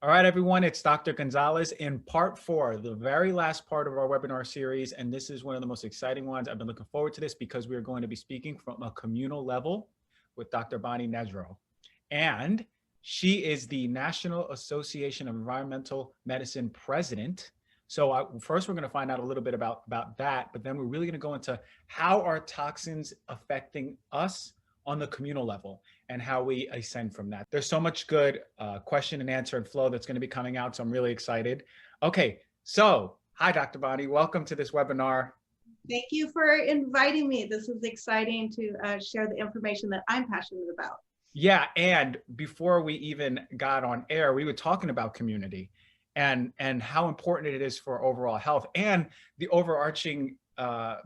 All right, everyone, it's Dr. Gonzalez in part 4, the very last part of our webinar series. And this is one of the most exciting ones. I've been looking forward to this because we're going to be speaking from a communal level with Dr. Bonnie Nedrow. And she is the National Association of Environmental Medicine president. So first, we're going to find out a little bit about that, but then we're really going to go into how are toxins affecting us on the communal level and how we ascend from that. There's so much good question and answer and flow that's going to be coming out, so I'm really excited. Okay, so hi, Dr. Bonnie. Welcome to this webinar. Thank you for inviting me. This is exciting to share the information that I'm passionate about. Yeah, and before we even got on air, we were talking about community and how important it is for overall health and the overarching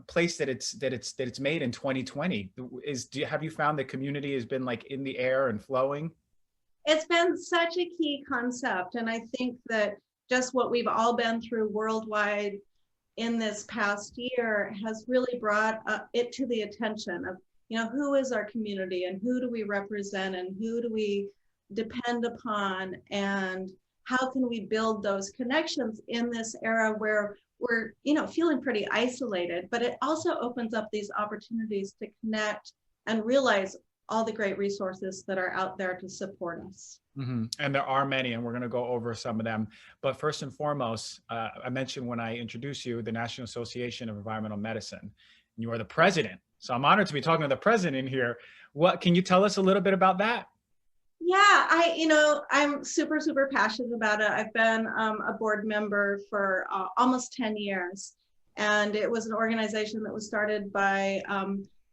place that it's made in 2020 have you found that community has been like in the air and flowing? It's been such a key concept, and I think that just what we've all been through worldwide in this past year has really brought it to the attention of, you know, who is our community and who do we represent and who do we depend upon, and how can we build those connections in this era where we're, you know, feeling pretty isolated. But it also opens up these opportunities to connect and realize all the great resources that are out there to support us. Mm-hmm. And there are many, and we're going to go over some of them. But first and foremost, I mentioned when I introduced you, the National Association of Environmental Medicine, and you are the president. So I'm honored to be talking to the president in here. What can you tell us a little bit about that? Yeah, I'm super, super passionate about it. I've been a board member for almost 10 years. And it was an organization that was started by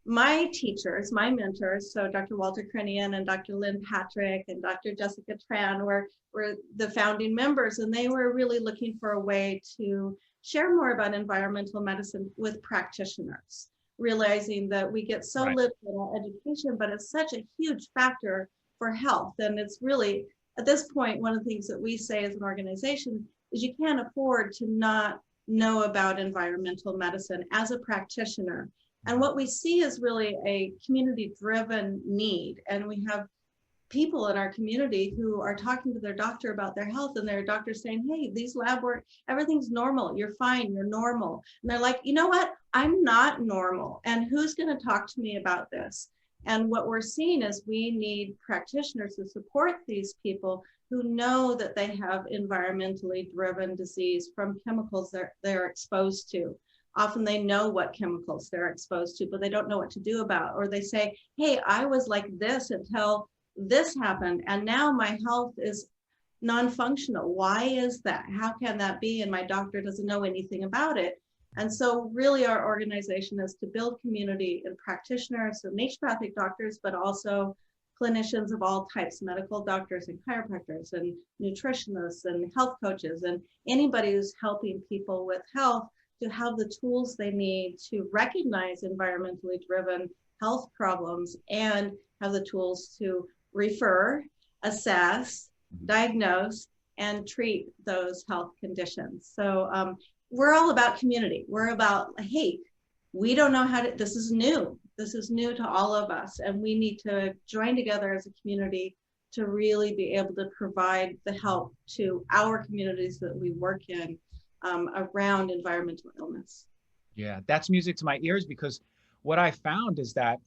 my teachers, my mentors. So Dr. Walter Crinian and Dr. Lynn Patrick and Dr. Jessica Tran were the founding members. And they were really looking for a way to share more about environmental medicine with practitioners, realizing that we get so little in our education, but it's such a huge factor for health. And it's really, at this point, one of the things that we say as an organization is you can't afford to not know about environmental medicine as a practitioner. And what we see is really a community-driven need. And we have people in our community who are talking to their doctor about their health, and their doctor's saying, hey, these lab work, everything's normal, you're fine, you're normal. And they're like, you know what, I'm not normal. And who's going to talk to me about this? And what we're seeing is we need practitioners to support these people who know that they have environmentally driven disease from chemicals that they're exposed to. Often they know what chemicals they're exposed to, but they don't know what to do about. Or they say, hey, I was like this until this happened, and now my health is non-functional. Why is that? How can that be? And my doctor doesn't know anything about it. And so really our organization is to build community in practitioners, so naturopathic doctors, but also clinicians of all types, medical doctors and chiropractors and nutritionists and health coaches, and anybody who's helping people with health to have the tools they need to recognize environmentally driven health problems and have the tools to refer, assess, diagnose, and treat those health conditions. So we're all about community. We're about, hey, we don't know how to, this is new. This is new to all of us. And we need to join together as a community to really be able to provide the help to our communities that we work in around environmental illness. Yeah, that's music to my ears, because what I found is that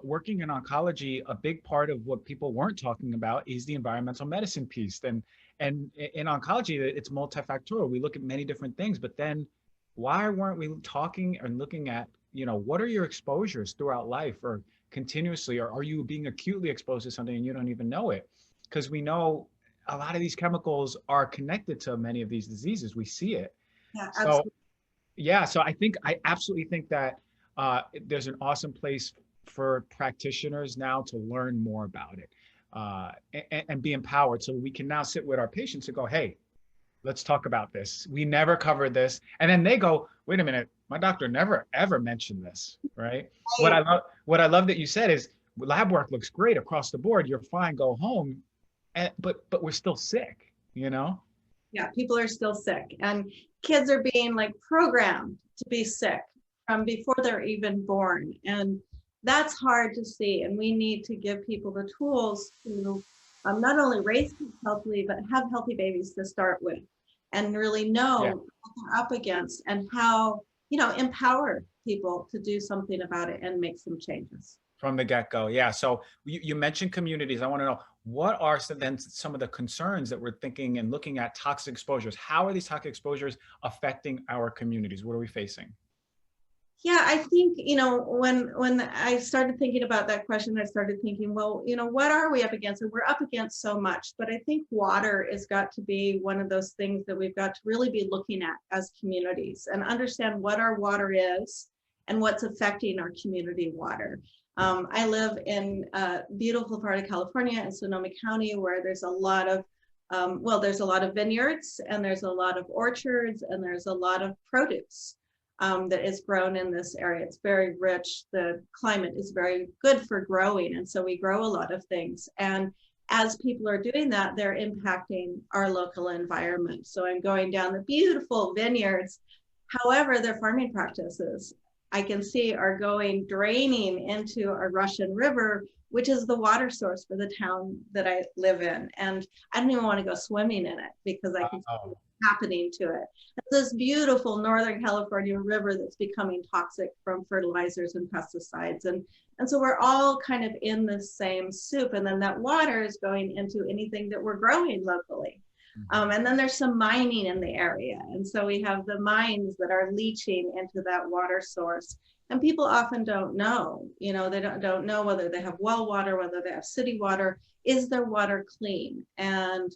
working in oncology, a big part of what people weren't talking about is the environmental medicine piece. And in oncology, it's multifactorial. We look at many different things, but then why weren't we talking and looking at, you know, what are your exposures throughout life or continuously, or are you being acutely exposed to something and you don't even know it? Because we know a lot of these chemicals are connected to many of these diseases. We see it. Yeah, absolutely. So, yeah, so I absolutely think that there's an awesome place for practitioners now to learn more about it and be empowered, so we can now sit with our patients and go, hey, let's talk about this. We never covered this. And then they go, wait a minute, my doctor never ever mentioned this, right? What I love that you said is lab work looks great across the board. You're fine, go home. But we're still sick, you know? Yeah, people are still sick, and kids are being like programmed to be sick from before they're even born. And that's hard to see. And we need to give people the tools to not only raise kids healthily, but have healthy babies to start with, and really know Yeah. what they're up against and how, empower people to do something about it and make some changes. From the get-go. Yeah. So you mentioned communities. I want to know what are then some of the concerns that we're thinking and looking at toxic exposures. How are these toxic exposures affecting our communities? What are we facing? Yeah, I think, when I started thinking about that question, I started thinking, well, what are we up against? And we're up against so much, but I think water has got to be one of those things that we've got to really be looking at as communities and understand what our water is and what's affecting our community water. I live in a beautiful part of California in Sonoma County, where there's a lot of there's a lot of vineyards, and there's a lot of orchards, and there's a lot of produce that is grown in this area. It's very rich. The climate is very good for growing. And so we grow a lot of things. And as people are doing that, they're impacting our local environment. So I'm going down the beautiful vineyards. However, their farming practices, I can see, are draining into a Russian River, which is the water source for the town that I live in. And I don't even want to go swimming in it because I can see happening to it. It's this beautiful Northern California river that's becoming toxic from fertilizers and pesticides. And so we're all kind of in the same soup. And then that water is going into anything that we're growing locally. And then there's some mining in the area. And so we have the mines that are leaching into that water source. And people often don't know, they don't know whether they have well water, whether they have city water. Is their water clean? And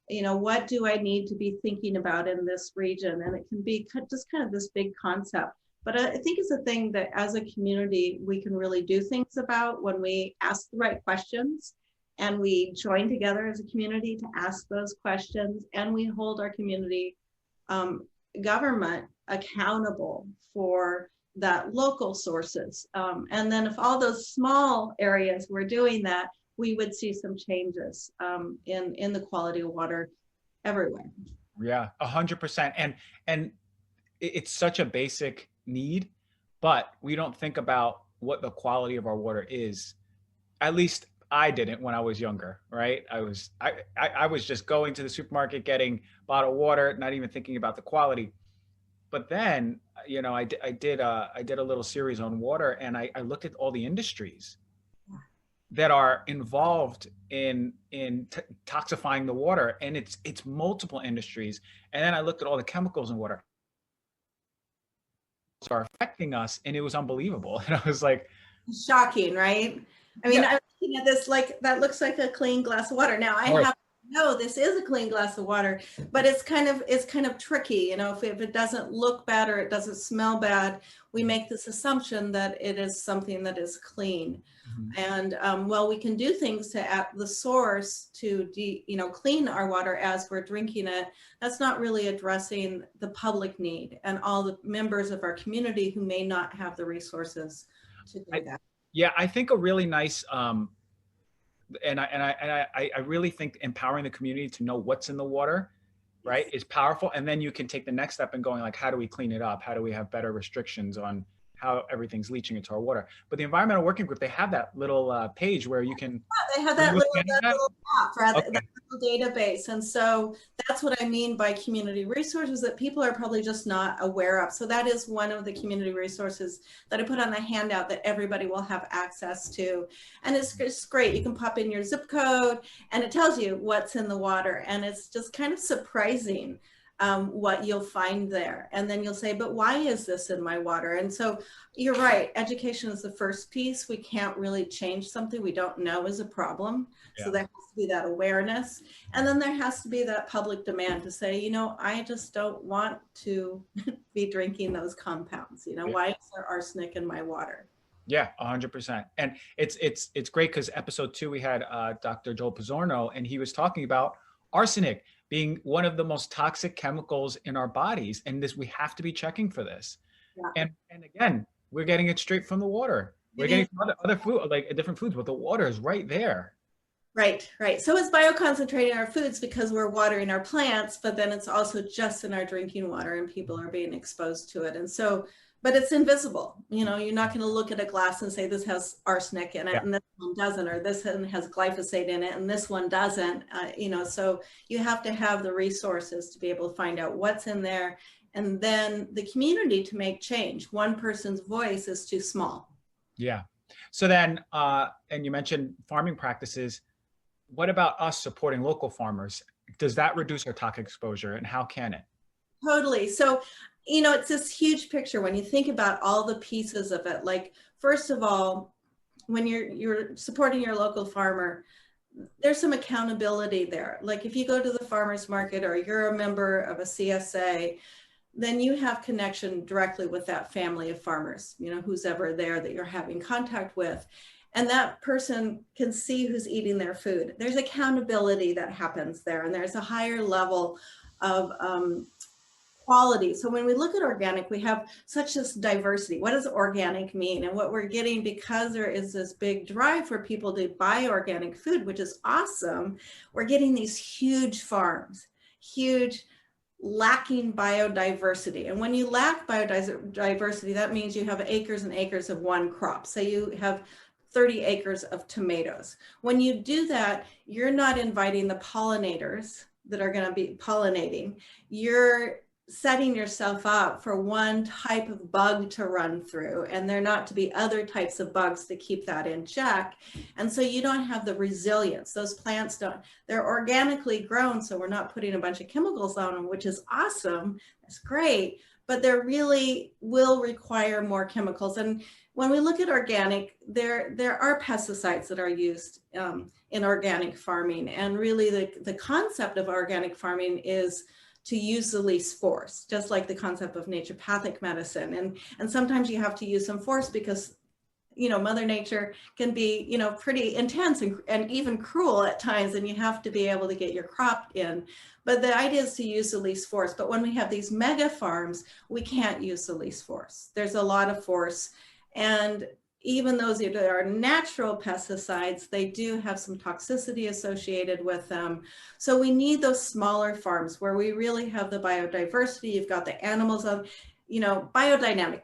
what do I need to be thinking about in this region? And it can be just kind of this big concept. But I think it's a thing that as a community, we can really do things about when we ask the right questions, and we join together as a community to ask those questions, and we hold our community government accountable for that local sources. And then if all those small areas were doing that, we would see some changes in the quality of water everywhere. Yeah, 100%. And it's such a basic need, but we don't think about what the quality of our water is. At least I didn't when I was younger, right? I was just going to the supermarket, getting bottled water, not even thinking about the quality. But then, I did a little series on water, and I looked at all the industries that are involved in toxifying the water, and it's multiple industries. And then I looked at all the chemicals in water are affecting us, and it was unbelievable. And I was like, shocking, right? I mean, I'm looking at this like that looks like a clean glass of water. Now I have to know this is a clean glass of water, but it's kind of tricky, if it doesn't look bad or it doesn't smell bad, we make this assumption that it is something that is clean. And we can do things at the source to clean our water as we're drinking it. That's not really addressing the public need and all the members of our community who may not have the resources to do that. Yeah, I think a really nice, and I really think empowering the community to know what's in the water, right, is powerful. And then you can take the next step and going like, how do we clean it up? How do we have better restrictions on how everything's leaching into our water? But the environmental working group, they have that little page where you can. They have that little app, rather, that little database. And so that's what I mean by community resources that people are probably just not aware of. So that is one of the community resources that I put on the handout that everybody will have access to. And it's great. You can pop in your zip code and it tells you what's in the water. And it's just kind of surprising what you'll find there. And then you'll say, but why is this in my water? And so you're right. Education is the first piece. We can't really change something we don't know is a problem. Yeah. So there has to be that awareness. And then there has to be that public demand to say, I just don't want to be drinking those compounds. Why is there arsenic in my water? Yeah, 100%. And it's great because episode 2, we had Dr. Joel Pizzorno, and he was talking about arsenic being one of the most toxic chemicals in our bodies. And we have to be checking for this. Yeah. And again, we're getting it straight from the water. We're getting other food, like different foods, but the water is right there. Right. So it's bioconcentrating our foods because we're watering our plants, but then it's also just in our drinking water and people are being exposed to it. And so, but it's invisible. You know, you're not going to look at a glass and say this has arsenic in it, Yeah. and this one doesn't, or this one has glyphosate in it and this one doesn't. You know, so you have to have the resources to be able to find out what's in there, and then the community to make change. One person's voice is too small. Yeah. So then, and you mentioned farming practices. What about us supporting local farmers? Does that reduce our toxic exposure, and how can it? Totally. So, you know, it's this huge picture when you think about all the pieces of it. Like, first of all, when you're supporting your local farmer, there's some accountability there. Like if you go to the farmer's market or you're a member of a CSA, then you have connection directly with that family of farmers, you know, who's ever there that you're having contact with. And that person can see who's eating their food. There's accountability that happens there, and there's a higher level of quality. So when we look at organic, we have such this diversity. What does organic mean? And what we're getting, because there is this big drive for people to buy organic food, which is awesome, we're getting these huge farms, huge, lacking biodiversity. And when you lack biodiversity, that means you have acres and acres of one crop. Say you have 30 acres of tomatoes. When you do that, you're not inviting the pollinators that are going to be pollinating. You're setting yourself up for one type of bug to run through, and there not to be other types of bugs to keep that in check. And so you don't have the resilience. Those plants don't, they're organically grown, so we're not putting a bunch of chemicals on them, which is awesome. That's great, but they really will require more chemicals. And when we look at organic, there are pesticides that are used in organic farming. And really the concept of organic farming is to use the least force, just like the concept of naturopathic medicine. And sometimes you have to use some force because, you know, Mother Nature can be, you know, pretty intense and even cruel at times, and you have to be able to get your crop in. But the idea is to use the least force. But when we have these mega farms, we can't use the least force. There's a lot of force. And even those that are natural pesticides, they do have some toxicity associated with them. So we need those smaller farms where we really have the biodiversity. You've got the animals on, you know, biodynamic,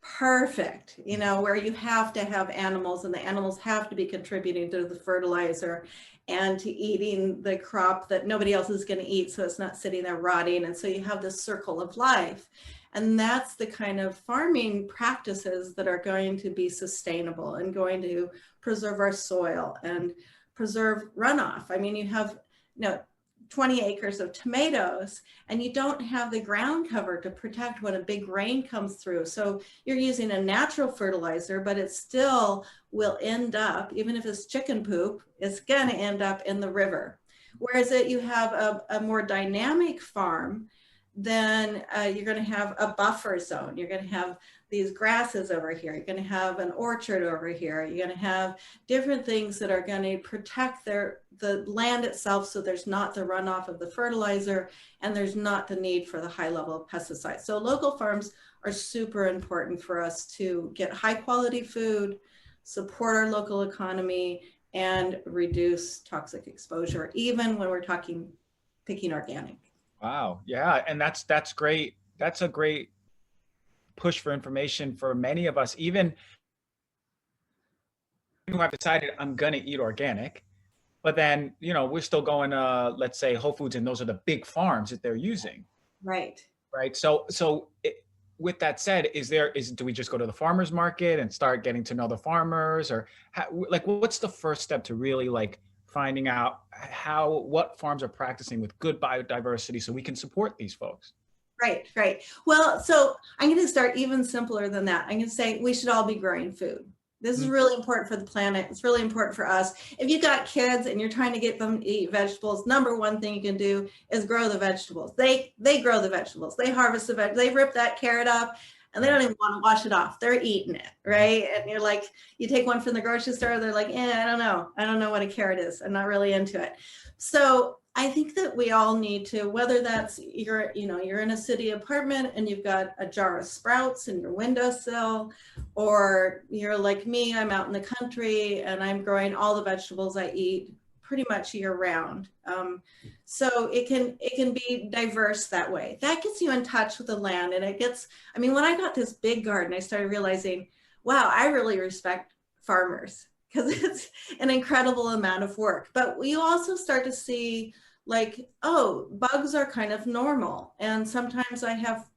perfect, you know, where you have to have animals and the animals have to be contributing to the fertilizer and to eating the crop that nobody else is going to eat. So it's not sitting there rotting. And so you have this circle of life. And that's the kind of farming practices that are going to be sustainable and going to preserve our soil and preserve runoff. I mean, you have, you know, 20 acres of tomatoes and you don't have the ground cover to protect when a big rain comes through. So you're using a natural fertilizer, but it still will end up, even if it's chicken poop, it's going to end up in the river. Whereas that you have a more dynamic farm, then you're going to have a buffer zone. You're going to have these grasses over here. You're going to have an orchard over here. You're going to have different things that are going to protect the land itself, so there's not the runoff of the fertilizer and there's not the need for the high level of pesticides. So local farms are super important for us to get high quality food, support our local economy, and reduce toxic exposure, even when we're picking organic. Wow. Yeah. And that's great. That's a great push for information for many of us, even who have decided I'm going to eat organic, but then, you know, we're still going to, let's say, Whole Foods, and those are the big farms that they're using. Right. Right. So with that said, do we just go to the farmer's market and start getting to know the farmers, or what's the first step to really finding out what farms are practicing with good biodiversity so we can support these folks? Right, right. Well, so I'm going to start even simpler than that. I'm going to say we should all be growing food. This is really important for the planet. It's really important for us. If you've got kids and you're trying to get them to eat vegetables, number one thing you can do is grow the vegetables. They grow the vegetables. They harvest the vegetables. They rip that carrot up and they don't even want to wash it off. They're eating it, right? And you're like, you take one from the grocery store, they're like, I don't know. I don't know what a carrot is. I'm not really into it. So I think that we all need to, whether that's you're in a city apartment and you've got a jar of sprouts in your windowsill, or you're like me, I'm out in the country and I'm growing all the vegetables I eat pretty much year round. So it can be diverse that way. That gets you in touch with the land, and I mean, when I got this big garden, I started realizing, wow, I really respect farmers because it's an incredible amount of work. But you also start to see like, oh, bugs are kind of normal. And sometimes I have,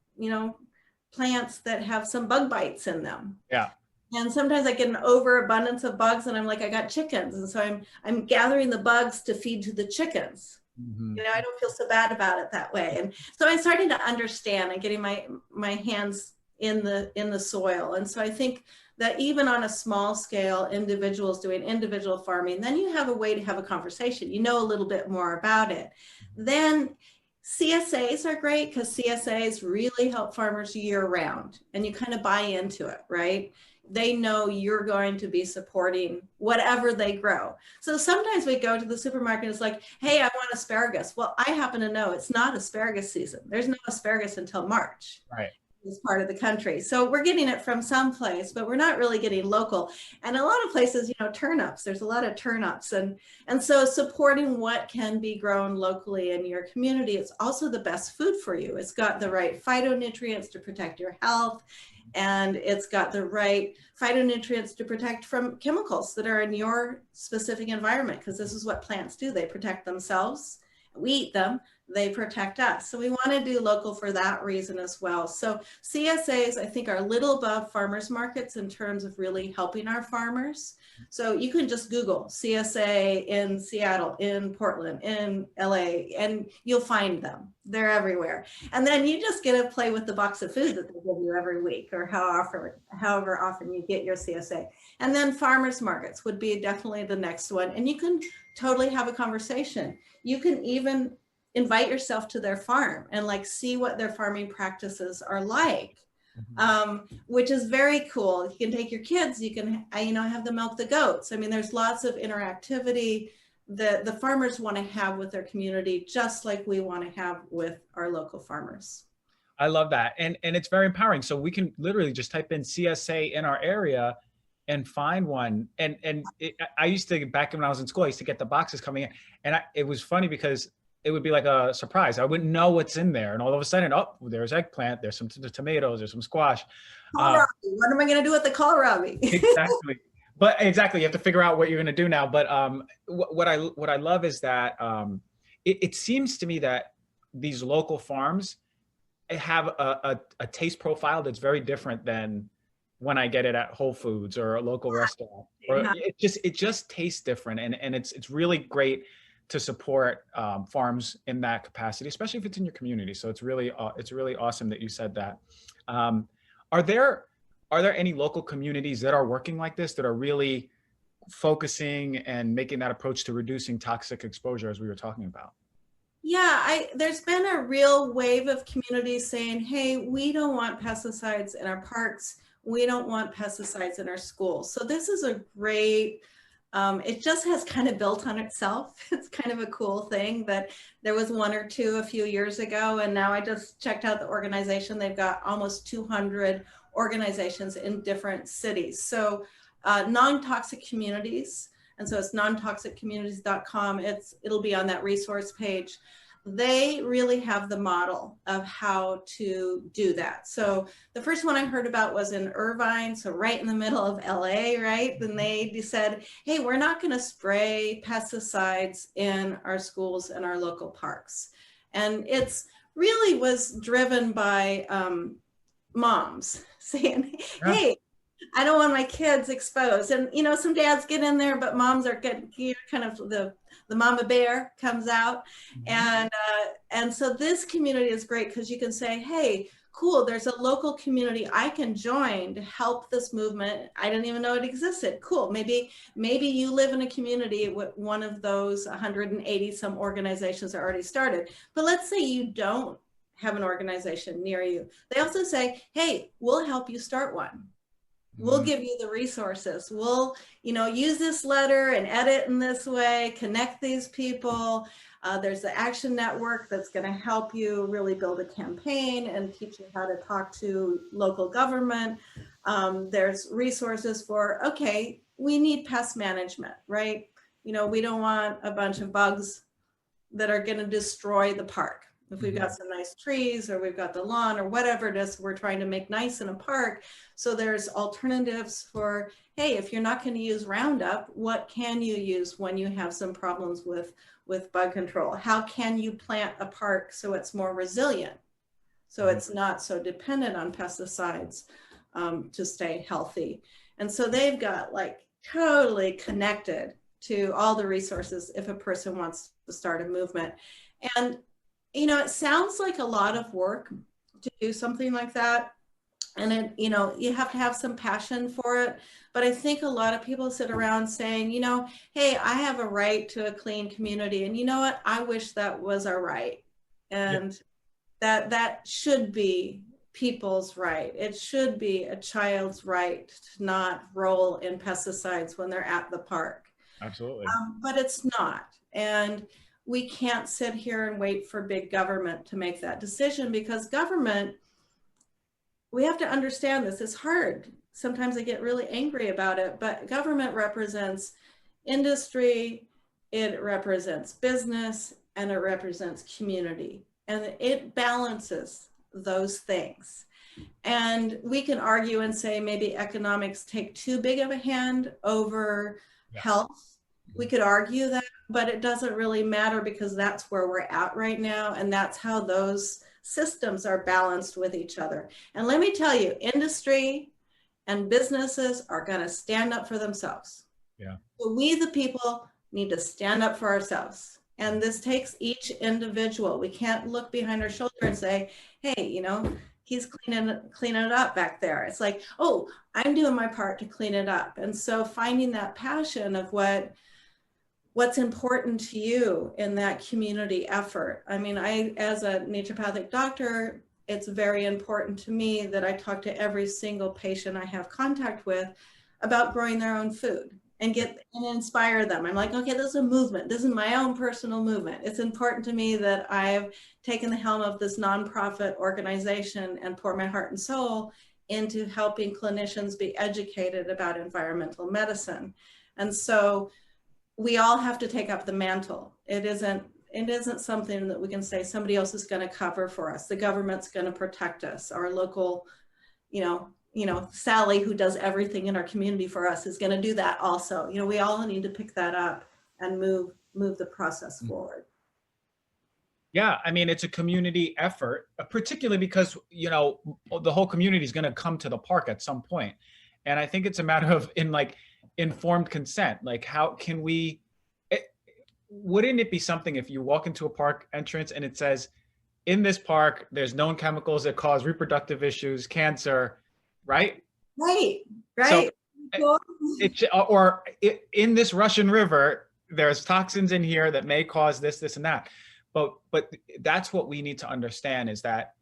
plants that have some bug bites in them. Yeah. And sometimes I get an overabundance of bugs and I'm like, I got chickens. And so I'm gathering the bugs to feed to the chickens. Mm-hmm. I don't feel so bad about it that way. And so I'm starting to understand and getting my hands in the soil. And so I think that even on a small scale, individuals doing individual farming, then you have a way to have a conversation. You know a little bit more about it. Then CSAs are great because CSAs really help farmers year round, and you kind of buy into it, right? They know you're going to be supporting whatever they grow. So sometimes we go to the supermarket and it's like, hey, I want asparagus. Well, I happen to know it's not asparagus season. There's no asparagus until March. Right. This part of the country. So we're getting it from someplace, but we're not really getting local. And a lot of places, turnips, there's a lot of turnips. And so supporting what can be grown locally in your community, it's also the best food for you. It's got the right phytonutrients to protect your health. And it's got the right phytonutrients to protect from chemicals that are in your specific environment, because this is what plants do. They protect themselves. We eat them, they protect us. So we want to do local for that reason as well. So CSAs, I think, are a little above farmers markets in terms of really helping our farmers. So you can just Google CSA in Seattle, in Portland, in LA, and you'll find them. They're everywhere. And then you just get to play with the box of food that they give you every week, or however often you get your CSA. And then farmers markets would be definitely the next one. And you can totally have a conversation. You can even invite yourself to their farm and see what their farming practices are like, which is very cool. You can take your kids, you can, have them milk the goats. I mean, there's lots of interactivity that the farmers want to have with their community, just like we want to have with our local farmers. I love that. And it's very empowering. So we can literally just type in CSA in our area and find one. I used to, back when I was in school, I used to get the boxes coming in, and it was funny because it would be like a surprise. I wouldn't know what's in there. And all of a sudden, oh, there's eggplant, there's some tomatoes, there's some squash. Kohlrabi. What am I going to do with the kohlrabi? Exactly. But exactly, you have to figure out what you're going to do now. But what I love is that it seems to me that these local farms have a taste profile that's very different than when I get it at Whole Foods or a local restaurant. Or it just tastes different, and it's really great to support farms in that capacity, especially if it's in your community. So it's really awesome that you said that. Are there any local communities that are working like this, that are really focusing and making that approach to reducing toxic exposure, as we were talking about? Yeah, there's been a real wave of communities saying, hey, we don't want pesticides in our parks. We don't want pesticides in our schools. So this is a great, it just has kind of built on itself. It's kind of a cool thing that there was one or two a few years ago. And now I just checked out the organization. They've got almost 200 organizations in different cities. So non-toxic communities. And so it's nontoxiccommunities.com. It'll be on that resource page. They really have the model of how to do that. So the first one I heard about was in Irvine, so right in the middle of LA, right? Then they said, hey, we're not going to spray pesticides in our schools and our local parks. And it's really was driven by moms saying, hey, I don't want my kids exposed. And, some dads get in there, but moms are getting kind of the mama bear comes out. And so this community is great because you can say, hey, cool, there's a local community I can join to help this movement. I didn't even know it existed. Cool. Maybe you live in a community with one of those 180 some organizations that are already started. But let's say you don't have an organization near you. They also say, hey, we'll help you start one. We'll give you the resources. We'll, use this letter and edit in this way, connect these people. There's the Action Network that's going to help you really build a campaign and teach you how to talk to local government. There's resources for, okay, we need pest management, right? You know, we don't want a bunch of bugs that are going to destroy the park. If we've got some nice trees, or we've got the lawn, or whatever it is we're trying to make nice in a park. So there's alternatives for, hey, if you're not going to use Roundup, what can you use when you have some problems with bug control? How can you plant a park so it's more resilient? So it's not so dependent on pesticides to stay healthy. And so they've got like totally connected to all the resources if a person wants to start a movement. And, you know, it sounds like a lot of work to do something like that. And it, you know, you have to have some passion for it. But I think a lot of people sit around saying, you know, hey, I have a right to a clean community. And you know what? I wish that was our right. And that should be people's right. It should be a child's right to not roll in pesticides when they're at the park. Absolutely. But it's not. And we can't sit here and wait for big government to make that decision, because government, we have to understand this. It's hard. Sometimes I get really angry about it, but government represents industry, it represents business, and it represents community. And it balances those things. And we can argue and say maybe economics take too big of a hand over health. We could argue that, but it doesn't really matter, because that's where we're at right now. And that's how those systems are balanced with each other. And let me tell you, industry and businesses are going to stand up for themselves. Yeah. So we, the people, need to stand up for ourselves. And this takes each individual. We can't look behind our shoulder and say, hey, you know, he's cleaning it up back there. It's like, oh, I'm doing my part to clean it up. And so finding that passion of what's important to you in that community effort. I mean, I, as a naturopathic doctor, it's very important to me that I talk to every single patient I have contact with about growing their own food and inspire them. I'm like, okay, this is a movement. This is my own personal movement. It's important to me that I've taken the helm of this nonprofit organization and pour my heart and soul into helping clinicians be educated about environmental medicine. And so we all have to take up the mantle. It isn't something that we can say somebody else is going to cover for us. The government's going to protect us. Our local, you know, Sally, who does everything in our community for us, is going to do that also. You know, we all need to pick that up and move the process forward. Yeah, I mean, it's a community effort, particularly because, you know, the whole community is going to come to the park at some point. And I think it's a matter of informed consent. Like, how can we, wouldn't it be something if you walk into a park entrance and it says, in this park, there's known chemicals that cause reproductive issues, cancer, right? Right. So in this Russian River, there's toxins in here that may cause this, this, and that. But that's what we need to understand, is that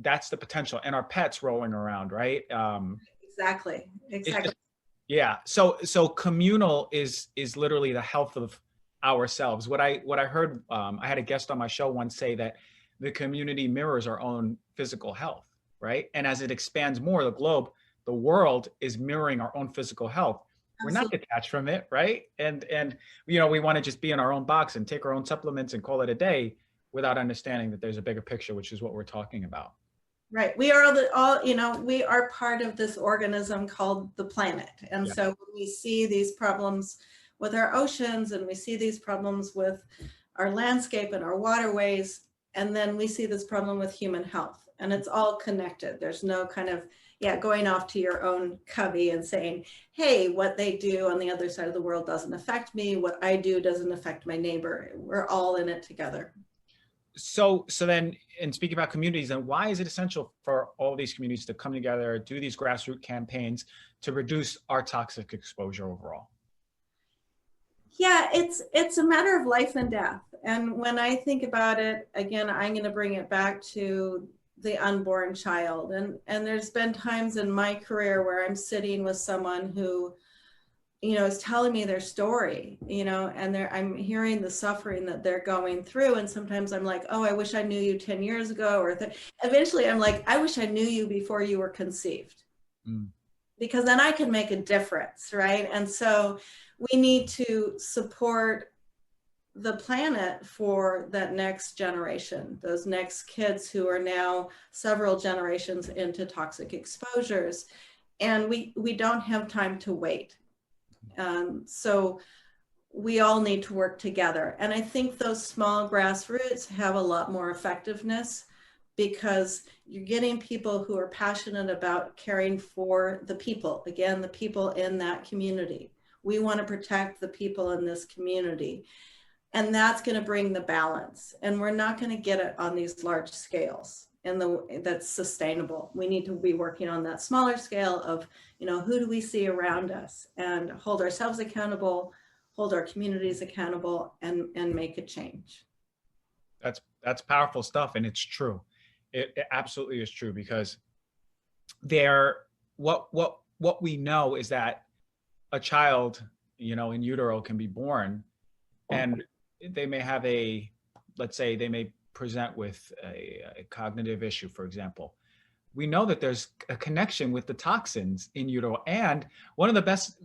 that's the potential, and our pets rolling around, right? Exactly. Yeah. So communal is literally the health of ourselves. What I heard, I had a guest on my show once say that the community mirrors our own physical health, right? And as it expands more, the globe, the world is mirroring our own physical health. We're not detached from it, right? And you know, we want to just be in our own box and take our own supplements and call it a day without understanding that there's a bigger picture, which is what we're talking about. Right. We are we are part of this organism called the planet. And so when we see these problems with our oceans, and we see these problems with our landscape and our waterways, and then we see this problem with human health, and it's all connected. There's no kind of, going off to your own cubby and saying, hey, what they do on the other side of the world doesn't affect me. What I do doesn't affect my neighbor. We're all in it together. So then, and speaking about communities, then why is it essential for all these communities to come together, do these grassroots campaigns to reduce our toxic exposure overall? Yeah, it's a matter of life and death. And when I think about it, again, I'm going to bring it back to the unborn child. And there's been times in my career where I'm sitting with someone who, is telling me their story, and I'm hearing the suffering that they're going through. And sometimes I'm like, oh, I wish I knew you 10 years ago. Or eventually I'm like, I wish I knew you before you were conceived. because then I can make a difference, right? And so we need to support the planet for that next generation, those next kids who are now several generations into toxic exposures. And we don't have time to wait. So we all need to work together. And I think those small grassroots have a lot more effectiveness because you're getting people who are passionate about caring for the people, again, the people in that community. We want to protect the people in this community. And that's going to bring the balance. And we're not going to get it on these large scales and that's sustainable. We need to be working on that smaller scale of, you know, who do we see around us and hold ourselves accountable, hold our communities accountable, and make a change. That's powerful stuff. And it's true. It absolutely is true, because what we know is that a child, you know, in utero can be born and they may have let's say they may present with a cognitive issue, for example. We know that there's a connection with the toxins in utero. And one of the best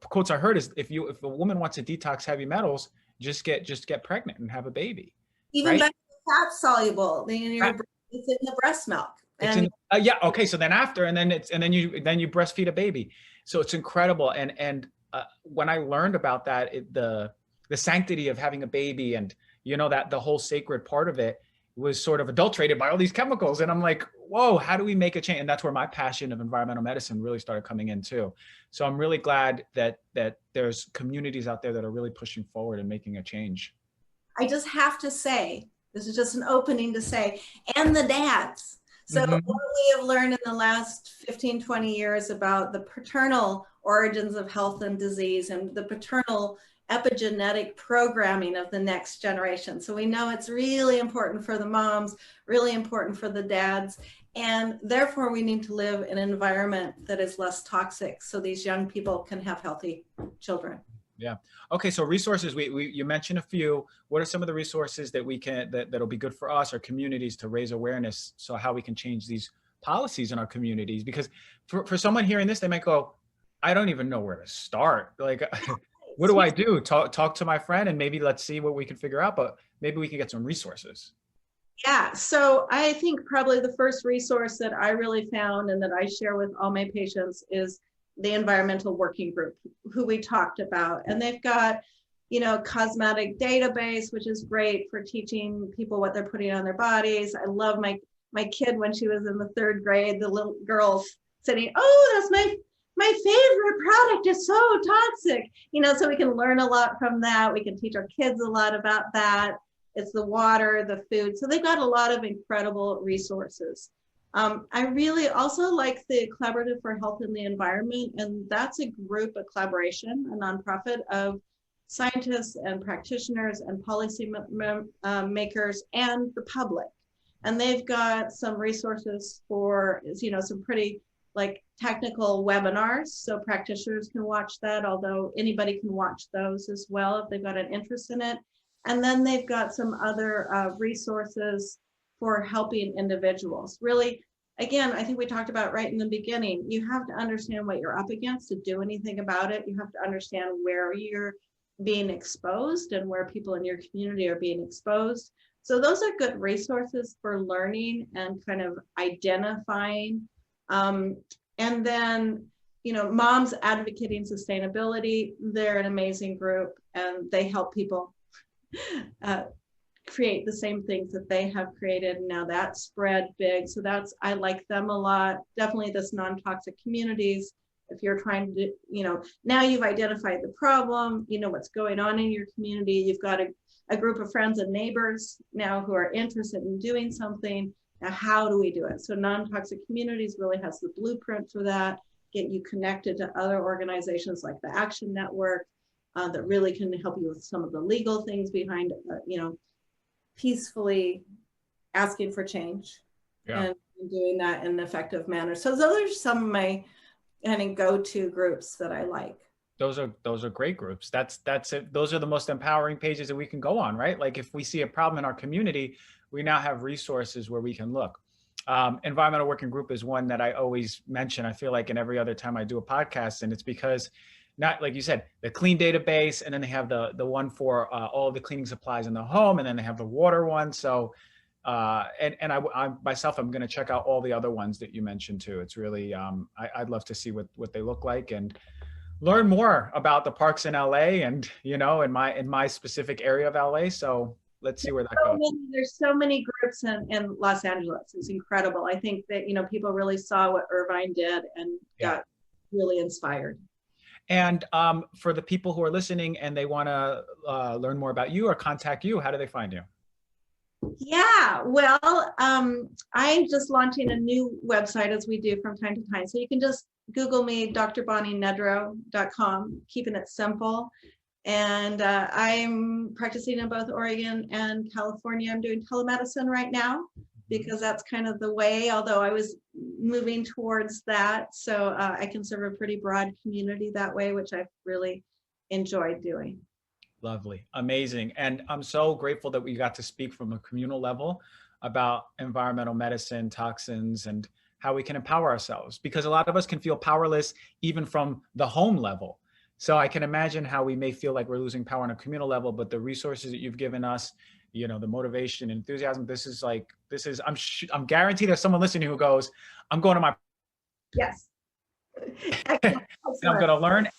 quotes I heard is, if a woman wants to detox heavy metals, just get pregnant and have a baby. Even right? better, fat soluble. It's in the breast milk. And yeah. Okay. So then after, and then you breastfeed a baby. So it's incredible. And when I learned about that, the sanctity of having a baby, and you know, that the whole sacred part of it was sort of adulterated by all these chemicals. And I'm like, whoa, how do we make a change? And that's where my passion of environmental medicine really started coming in too. So I'm really glad that there's communities out there that are really pushing forward and making a change. I just have to say, this is just an opening to say, and the dads. So what we have learned in the last 15, 20 years about the paternal origins of health and disease and the paternal epigenetic programming of the next generation. So we know it's really important for the moms, really important for the dads, and therefore we need to live in an environment that is less toxic so these young people can have healthy children. Yeah. Okay. So resources, you mentioned a few. What are some of the resources that we can, that'll be good for us, our communities, to raise awareness, so how we can change these policies in our communities? Because for someone hearing this, they might go, I don't even know where to start. Like, what do I do? Talk to my friend and maybe let's see what we can figure out, but maybe we can get some resources. Yeah, so I think probably the first resource that I really found and that I share with all my patients is the environmental working group, who we talked about. And they've got, you know, cosmetic database, which is great for teaching people what they're putting on their bodies. I love my kid when she was in the 3rd grade, the little girls saying, oh, that's my favorite product is so toxic, you know, so we can learn a lot from that. We can teach our kids a lot about that. It's the water, the food. So they've got a lot of incredible resources. I really also like the Collaborative for Health and the Environment, and that's a group, a collaboration, a nonprofit of scientists and practitioners and policy makers and the public. And they've got some resources for, you know, some pretty like technical webinars, so practitioners can watch that, although anybody can watch those as well if they've got an interest in it. And then they've got some other resources for helping individuals. Really, again, I think we talked about right in the beginning, you have to understand what you're up against to do anything about it. You have to understand where you're being exposed and where people in your community are being exposed. So those are good resources for learning and kind of identifying. And then, you know, Moms Advocating Sustainability, they're an amazing group and they help people create the same things that they have created. And now that's spread big. So I like them a lot. Definitely this non-toxic communities. If you're trying to, you know, now you've identified the problem, you know what's going on in your community. You've got a group of friends and neighbors now who are interested in doing something. Now, how do we do it? So non-toxic communities really has the blueprint for that, get you connected to other organizations like the Action Network that really can help you with some of the legal things behind, you know, peacefully asking for change and doing that in an effective manner. So those are some of my kind of go-to groups that I like. Those are great groups. That's it. Those are the most empowering pages that we can go on, right? Like if we see a problem in our community, we now have resources where we can look. Environmental Working Group is one that I always mention. I feel like in every other time I do a podcast, and it's because not like you said, the clean database, and then they have the one for all of the cleaning supplies in the home, and then they have the water one. So, and I myself, I'm going to check out all the other ones that you mentioned too. It's really, I'd love to see what they look like and learn more about the parks in LA and, you know, in my specific area of LA. So let's see where that goes. There's so many groups in Los Angeles. It's incredible. I think that, you know, people really saw what Irvine did and got really inspired. And for the people who are listening and they want to learn more about you or contact you, how do they find you? Yeah, well, I'm just launching a new website as we do from time to time. So you can just Google me, drbonnienedrow.com, keeping it simple. And I'm practicing in both Oregon and California. I'm doing telemedicine right now because that's kind of the way, although I was moving towards that. So I can serve a pretty broad community that way, which I've really enjoyed doing. Lovely. Amazing. And I'm so grateful that we got to speak from a communal level about environmental medicine, toxins, and how we can empower ourselves, because a lot of us can feel powerless even from the home level. So I can imagine how we may feel like we're losing power on a communal level, but the resources that you've given us, you know, the motivation, enthusiasm, I'm guaranteed there's someone listening who goes, I'm going to my. Yes. And I'm going to learn.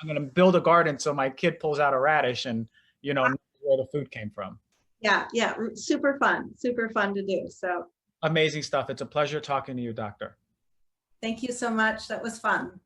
I'm going to build a garden so my kid pulls out a radish and, you know, knows where the food came from. Yeah. Super fun to do. So amazing stuff. It's a pleasure talking to you, Doctor. Thank you so much. That was fun.